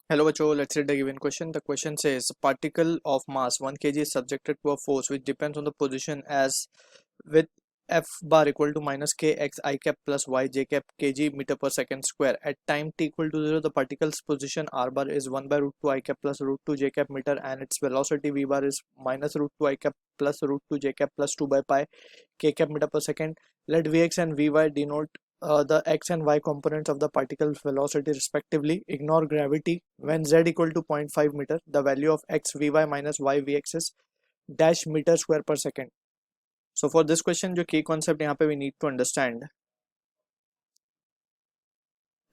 Hello, Bacho. Let's read the given question. The question says, particle of mass 1 kg is subjected to a force which depends on the position as with F bar equal to minus kx I cap plus y j cap kg meter per second square. At time t equal to 0, the particle's position r bar is 1 by root 2 I cap plus root 2 j cap meter, and its velocity v bar is minus root 2 I cap plus root 2 j cap plus 2 by pi k cap meter per second. Let vx and vy denote the x and y components of the particle's velocity respectively. Ignore gravity. When z equal to 0.5 meter, the value of x vy minus y vx is dash meter square per second. So for this question, जो key concept यहाँ पे we need to understand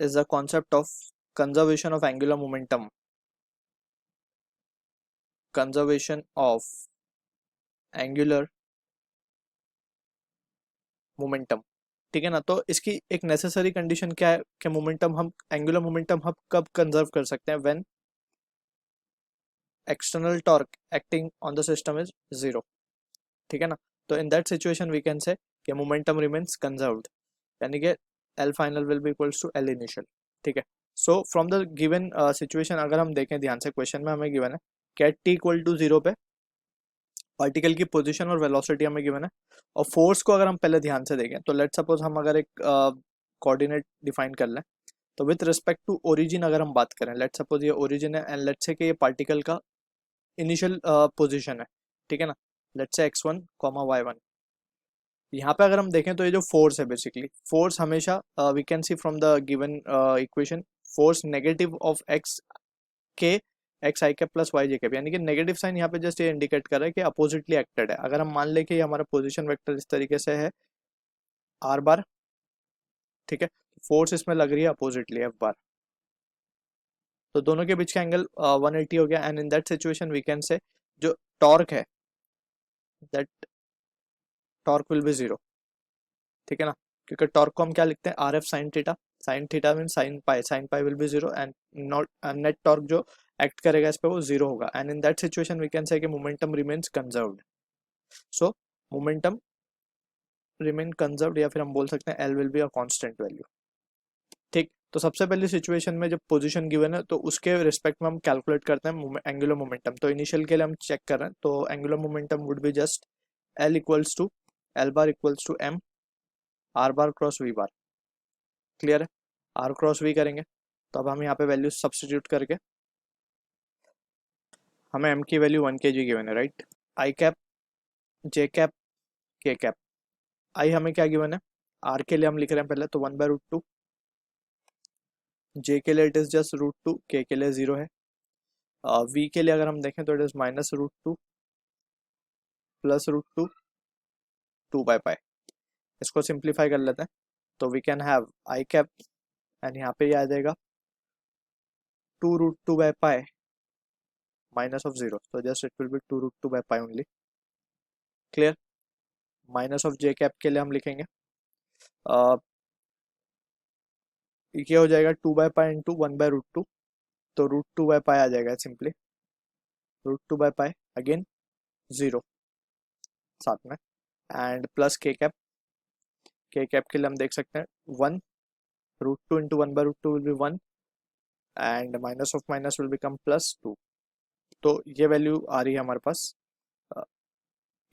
is the concept of conservation of angular momentum. Conservation of angular momentum. ठीक है ना। तो इसकी एक necessary condition क्या है कि मोमेंटम हम एंगुलर मोमेंटम हम कब कंजर्व कर सकते हैं? When external torque acting on the system is zero. ठीक है ना। तो in that situation we can say कि मोमेंटम रिमेन्स कंजर्व्ड, यानी कि L final will be equals to L initial. ठीक है। So from the given situation अगर हम देखें ध्यान से, क्वेश्चन में हमें गिवन है कि टी इक्वल टू जीरो पे पार्टिकल की पोजीशन और वेलोसिटी हमें गिवन है, और फोर्स को अगर हम पहले ध्यान से देखें तो लेट सपोज हम अगर एक कोऑर्डिनेट डिफाइन कर लें, तो विथ रिस्पेक्ट टू ओरिजिन अगर हम बात करें, लेट सपोज ये ओरिजिन है एंड लेट से कि ये पार्टिकल का इनिशियल पोजीशन है। ठीक है ना। लेट से x1 कॉमा y1। यहाँ पे अगर हम देखें तो ये जो फोर्स है, बेसिकली फोर्स हमेशा we can see from the given equation, force negative of x k x i cap plus y j cap, यानी कि नेगेटिव साइन यहाँ पे जस्ट ये इंडिकेट कर रहा है कि अपोजिटली एक्टेड है। अगर हम मान ले कि हमारा पोजीशन वेक्टर इस तरीके से है आर बार, ठीक है, फोर्स इसमें लग रही है अपोजिटली एफ बार, तो दोनों के बीच का एंगल 180 हो गया, and in that situation we can say जो टॉर्क है that torque will be zero. ठीक है ना। क्योंकि टॉर्क को हम क्या लिखते हैं, R F sine theta mean sine pi will be zero, and not net torque जो एक्ट करेगा इस पे वो जीरो होगा, and in that situation we can say कि momentum remains conserved. So momentum remain conserved, या फिर हम बोल सकते हैं L will be a constant value. ठीक। तो सबसे पहली सिचुएशन में जब पोजीशन गिवन है तो उसके रिस्पेक्ट में हम कैलकुलेट करते हैं एंगुलर मोमेंटम। तो इनिशियल के लिए हम चेक कर रहे हैं, तो angular momentum would be just L equals to L bar equals to m r bar cross v bar. Clear है। आर क्रॉस वी करेंगे तो अब हम यहाँ पे वैल्यू सब्सटीट्यूट करके हमें एम की वैल्यू 1 kg गिवन है, राइट। आई cap j cap k cap, आई हमें क्या गिवन है, आर के लिए हम लिख रहे हैं पहले तो 1 बाय रूट टू, जे के लिए it is just root two, के लिए जीरो है, वी के लिए अगर हम देखें तो it is minus root two plus root two 2 by pi. इसको सिंप्लीफाई कर लेते हैं तो we can have I cap, and यहाँ पे ये आ जाएगा 2 root two by pi minus of zero, तो just it will be 2 root two by pi only. Clear. Minus of J cap के लिए हम लिखेंगे ये हो जाएगा 2 by pi into 1 by root to, तो रूट टू बाय पाई आ जाएगा simply, root two by pi again zero साथ में, एंड प्लस के कैप के लिए हम देख सकते हैं 1 root two into 1 by root two will be 1, and minus of minus will become plus 2। तो ये वैल्यू आ रही है हमारे पास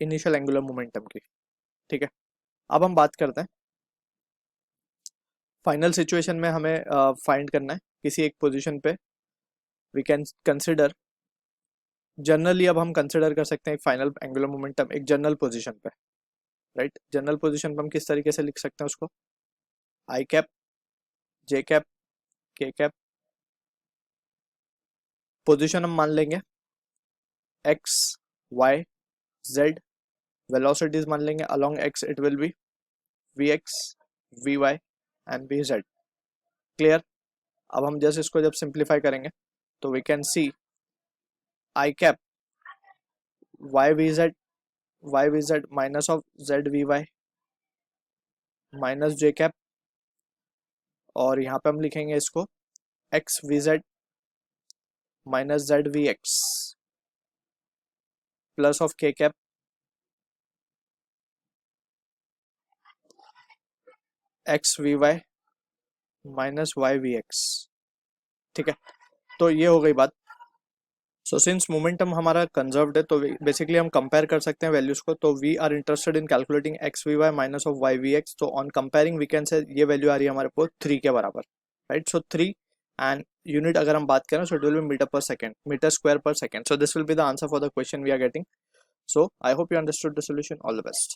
इनिशियल एंगुलर मोमेंटम की। ठीक है। अब हम बात करते हैं फाइनल सिचुएशन में हमें फाइंड करना है किसी एक पोजीशन पे, वी कैन कंसिडर जनरली, अब हम कंसिडर कर सकते हैं एक फाइनल एंगुलर मोमेंटम एक जनरल पोजीशन पे, राइट। जनरल पोजीशन पे हम किस तरीके से लिख सकते हैं उसको, i cap j cap k cap, position हम मान लेंगे एक्स वाई जेड, वेलोसिटीज मान लेंगे along x it will be v x we y and v z. Clear. अब हम जस्ट इसको जब सिंप्लीफाई करेंगे तो we can see i cap y v Z minus of Z V Y minus J cap, और यहाँ पे हम लिखेंगे इसको X V Z minus Z V X plus of K cap X we Y minus Y V X. ठीक है। तो ये हो गई बात। सो सिंस मोमेंटम हमारा कंजर्व्ड है तो बेसिकली हम कंपेयर कर सकते हैं वैल्यूज को। तो we are interested in calculating X we Y minus of Y V X. तो on comparing we can say ये वैल्यू आ रही है हमारे को 3 के बराबर, राइट। सो 3 एंड यूनिट अगर हम बात करें so it will be metre per second, metre square per second. So this will be the answer for the question we are getting. So I hope you understood the solution. All the best.